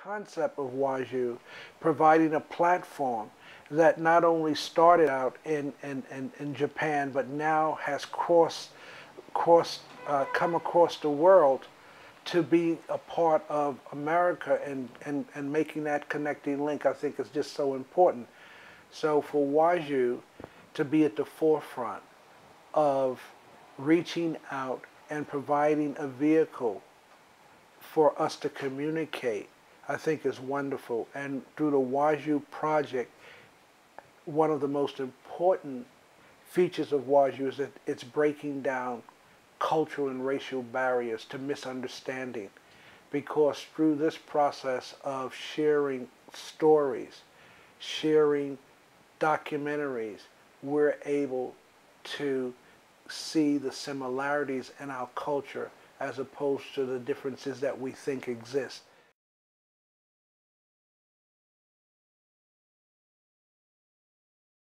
concept of Waju providing a platform that not only started out in Japan, but now has come across the world to be a part of America, and making that connecting link, I think, is just so important. So for Waju to be at the forefront of reaching out and providing a vehicle for us to communicate, I think is wonderful. And through the Waju project, one of the most important features of Waju is that it's breaking down cultural and racial barriers to misunderstanding, because through this process of sharing stories, sharing documentaries, we're able to see the similarities in our culture as opposed to the differences that we think exist.